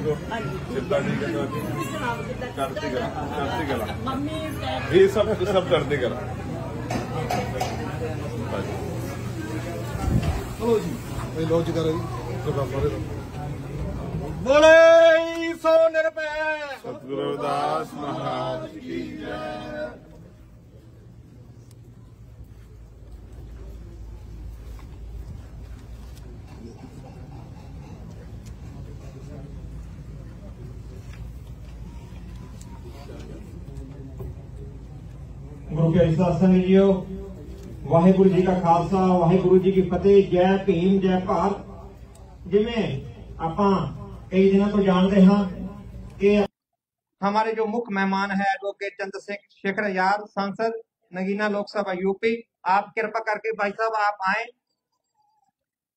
ठीक हो? चिंता नहीं करना, करती करा ये सब करती करा। चलो जी लो जी करो जी। बोले सो निरभय सतगुरु रविदास महाराज की जय। गुरु के सत्संग जीओ, वाहिगुरु जी का खालसा, वाहिगुरु जी की फतेह। जय भीम, जय भारत। जिमें ਆਪਾਂ कई दिनों तो जानते हैं कि हमारे जो मुख्य मेहमान है एडवोकेट चंद्रशेखर आजाद, सांसद नगीना लोकसभा यूपी, आप कृपा करके भाई साहब आप आए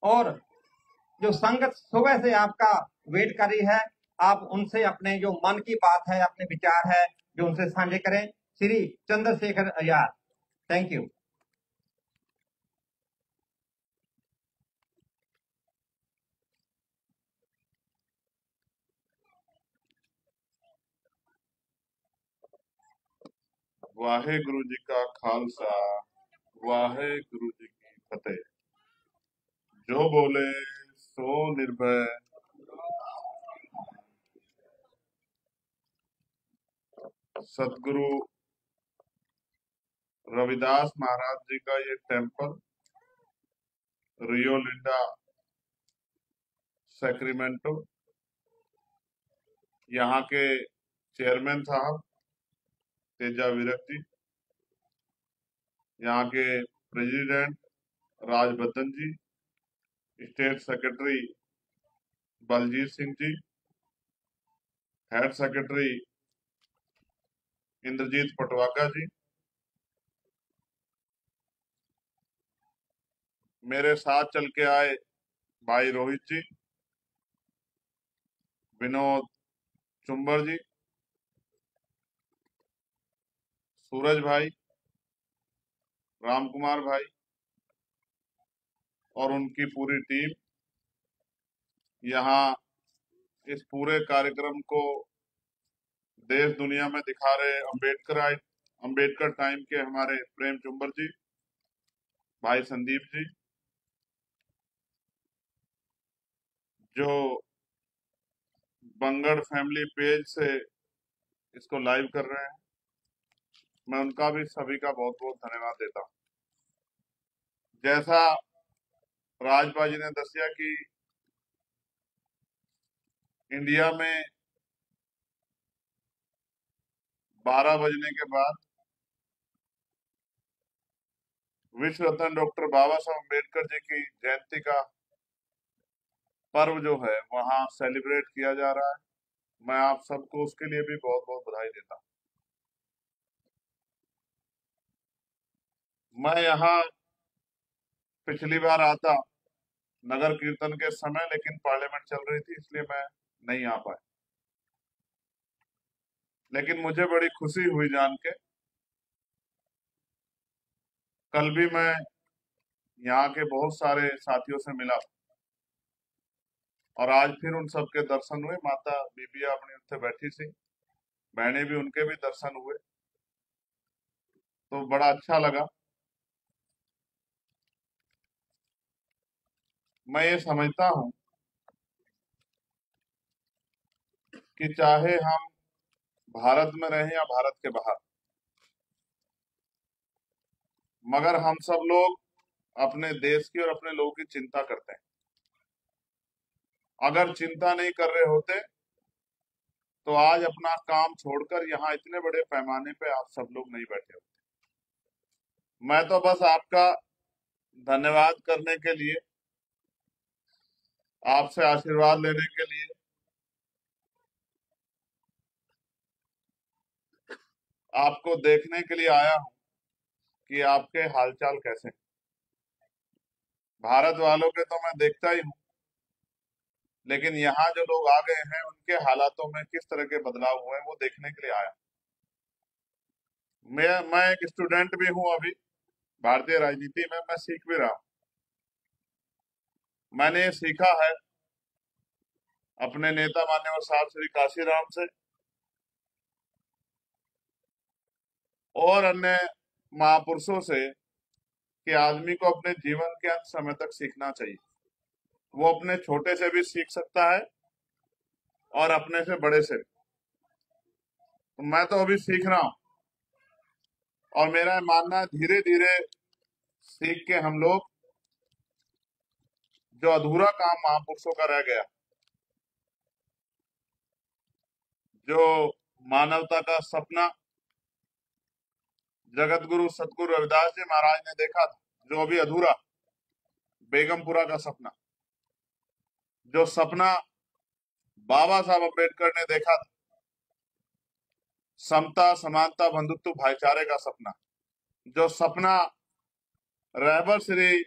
और जो संगत सुबह से आपका वेट कर रही है, आप उनसे अपने जो मन की बात है, अपने विचार है जो उनसे साझे करें। Shri Chandrashekhar Azad, thank you. वाहेगुरु जी का खालसा, वाहेगुरु जी की फतेह। जो बोले सो निर्भय। सतगुरु रविदास महाराज जी का ये टेम्पल रियो लिंडा सैक्रिमेंटो, यहाँ के चेयरमैन साहब तेजा विरक जी, यहाँ के प्रेसिडेंट राजबद्दन जी, state secretary Baljeet Singh ji, head secretary Indrajit पटवागा जी, मेरे साथ चल के आए भाई रोहित जी, विनोद चुंबर जी, सूरज भाई, राम कुमार भाई और उनकी पूरी टीम यहाँ इस पूरे कार्यक्रम को देश दुनिया में दिखा रहे अंबेडकर टाइम के हमारे प्रेम चुंबर जी, भाई संदीप जी, जो बंगड़ फैमिली पेज से इसको लाइव कर रहे हैं, मैं उनका भी सभी का बहुत बहुत धन्यवाद देता हूँ। जैसा राजपा जी ने दसिया कि इंडिया में 12 बजने के बाद विश्व रत्न डॉक्टर बाबा साहब अम्बेडकर जी की जयंती का पर्व जो है वहां सेलिब्रेट किया जा रहा है। मैं आप सबको उसके लिए भी बहुत बहुत बधाई देता हूं। मैं यहाँ पिछली बार आता नगर कीर्तन के समय, लेकिन पार्लियामेंट चल रही थी इसलिए मैं नहीं आ पाया, लेकिन मुझे बड़ी खुशी हुई जान के। कल भी मैं यहाँ के बहुत सारे साथियों से मिला और आज फिर उन सबके दर्शन हुए। माता बीबिया अपनी उत्थे बैठी सी, बहने भी, उनके भी दर्शन हुए, तो बड़ा अच्छा लगा। मैं ये समझता हूं कि चाहे हम भारत में रहें या भारत के बाहर, मगर हम सब लोग अपने देश की और अपने लोगों की चिंता करते हैं। अगर चिंता नहीं कर रहे होते तो आज अपना काम छोड़कर यहाँ इतने बड़े पैमाने पे आप सब लोग नहीं बैठे होते। मैं तो बस आपका धन्यवाद करने के लिए, आपसे आशीर्वाद लेने के लिए, आपको देखने के लिए आया हूं कि आपके हालचाल कैसे। भारत वालों के तो मैं देखता ही हूं, लेकिन यहाँ जो लोग आ गए हैं उनके हालातों में किस तरह के बदलाव हुए हैं वो देखने के लिए आया। मैं एक स्टूडेंट भी हूं अभी भारतीय राजनीति में, मैं सीख भी रहा हूं। मैंने ये सीखा है अपने नेता मान्यवर साहब श्री काशीराम से और अन्य महापुरुषों से कि आदमी को अपने जीवन के अंत समय तक सीखना चाहिए। वो अपने छोटे से भी सीख सकता है और अपने से बड़े से भी। तो मैं तो अभी सीख रहा हूं और मेरा मानना है धीरे धीरे सीख के हम लोग जो अधूरा काम महापुरुषों का रह गया, जो मानवता का सपना जगत गुरु सतगुरु रविदास जी महाराज ने देखा था, जो अभी अधूरा, बेगमपुरा का सपना, जो सपना बाबा साहब अम्बेडकर ने देखा था, समता समानता बंधुत्व भाईचारे का सपना, जो सपना रहबर श्री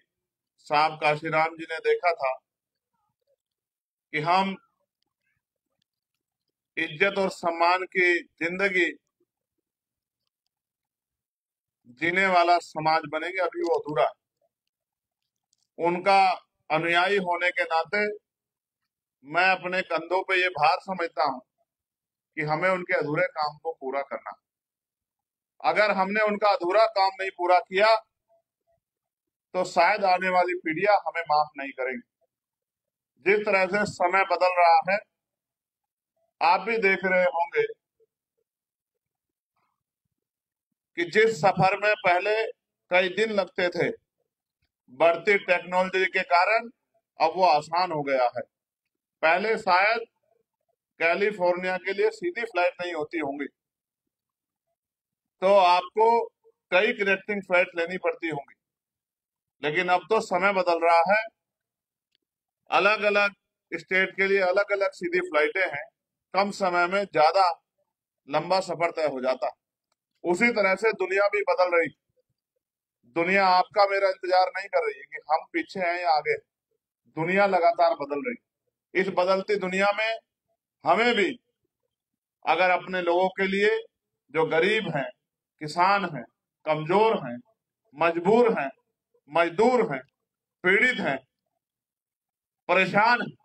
साहब काशीराम जी ने देखा था कि हम इज्जत और सम्मान की जिंदगी जीने वाला समाज बनेंगे, अभी वो अधूरा है। उनका अनुयायी होने के नाते मैं अपने कंधों पे ये भार समझता हूं कि हमें उनके अधूरे काम को पूरा करना। अगर हमने उनका अधूरा काम नहीं पूरा किया तो शायद आने वाली पीढ़ियां हमें माफ नहीं करेंगी। जिस तरह से समय बदल रहा है, आप भी देख रहे होंगे कि जिस सफर में पहले कई दिन लगते थे, बढ़ती टेक्नोलॉजी के कारण अब वो आसान हो गया है। पहले शायद कैलिफोर्निया के लिए सीधी फ्लाइट नहीं होती होंगी, तो आपको कई कनेक्टिंग फ्लाइट लेनी पड़ती होंगी, लेकिन अब तो समय बदल रहा है। अलग अलग स्टेट के लिए अलग अलग सीधी फ्लाइटें हैं, कम समय में ज्यादा लंबा सफर तय हो जाता। उसी तरह से दुनिया भी बदल रही। दुनिया आपका मेरा इंतजार नहीं कर रही है कि हम पीछे हैं या आगे। दुनिया लगातार बदल रही। इस बदलती दुनिया में हमें भी अगर अपने लोगों के लिए, जो गरीब हैं, किसान हैं, कमजोर हैं, मजबूर हैं, मजदूर हैं, पीड़ित हैं, परेशान हैं,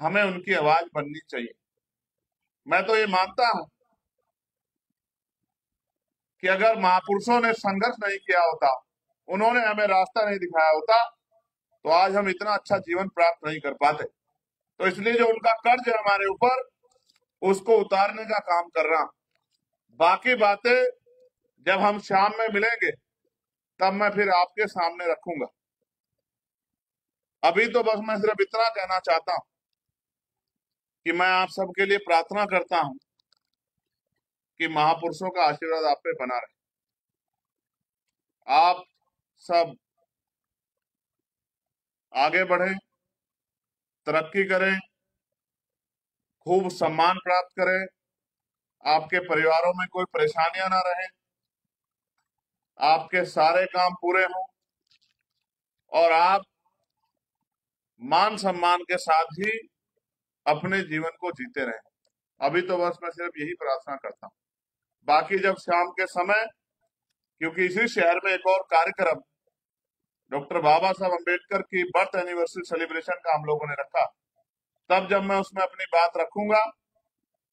हमें उनकी आवाज बननी चाहिए। मैं तो ये मानता हूं कि अगर महापुरुषों ने संघर्ष नहीं किया होता, उन्होंने हमें रास्ता नहीं दिखाया होता, तो आज हम इतना अच्छा जीवन प्राप्त नहीं कर पाते। तो इसलिए जो उनका कर्ज है हमारे ऊपर, उसको उतारने का काम कर रहा हूं। बाकी बातें जब हम शाम में मिलेंगे तब मैं फिर आपके सामने रखूंगा। अभी तो बस मैं सिर्फ इतना कहना चाहता हूं कि मैं आप सबके लिए प्रार्थना करता हूं कि महापुरुषों का आशीर्वाद आप पे बना रहे। आप सब आगे बढ़ें, तरक्की करें, खूब सम्मान प्राप्त करें, आपके परिवारों में कोई परेशानियां ना रहे, आपके सारे काम पूरे हों और आप मान सम्मान के साथ ही अपने जीवन को जीते रहें। अभी तो बस मैं सिर्फ यही प्रार्थना करता हूं। बाकी जब शाम के समय, क्योंकि इसी शहर में एक और कार्यक्रम डॉक्टर बाबा साहब अम्बेडकर की बर्थ एनिवर्सरी सेलिब्रेशन का हम लोगों ने रखा, तब जब मैं उसमें अपनी बात रखूंगा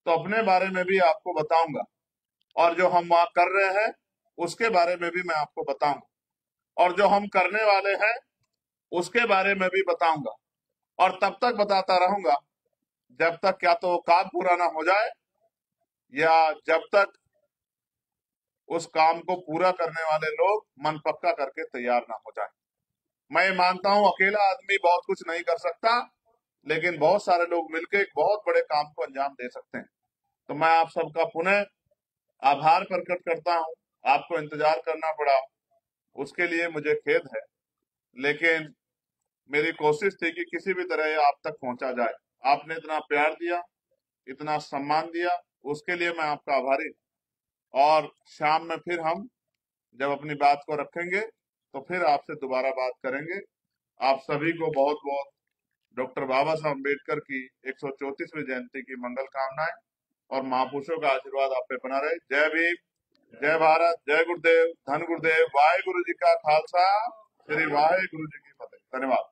तो अपने बारे में भी आपको बताऊंगा और जो हम वहां कर रहे हैं उसके बारे में भी मैं आपको बताऊंगा और जो हम करने वाले हैं उसके बारे में भी बताऊंगा। और तब तक बताता रहूंगा जब तक या तो वो काम पूरा ना हो जाए या जब तक उस काम को पूरा करने वाले लोग मन पक्का करके तैयार ना हो जाए। मैं मानता हूं अकेला आदमी बहुत कुछ नहीं कर सकता, लेकिन बहुत सारे लोग मिलकर एक बहुत बड़े काम को अंजाम दे सकते हैं। तो मैं आप सबका पुनः आभार प्रकट करता हूं। आपको इंतजार करना पड़ा, उसके लिए मुझे खेद है, लेकिन मेरी कोशिश थी कि किसी भी तरह ये आप तक पहुंचा जाए। आपने इतना प्यार दिया, इतना सम्मान दिया, उसके लिए मैं आपका आभारी। और शाम में फिर हम जब अपनी बात को रखेंगे तो फिर आपसे दोबारा बात करेंगे। आप सभी को बहुत बहुत डॉक्टर बाबा साहब अम्बेडकर की 134वीं जयंती की मंगल कामनाएं और महापुरुषों का आशीर्वाद आप पे बना रहे। जय भीम, जय भारत, जय गुरुदेव, धन गुरुदेव, वाहे गुरु जी का खालसा, श्री वाहे गुरु जी की फतेह। धन्यवाद।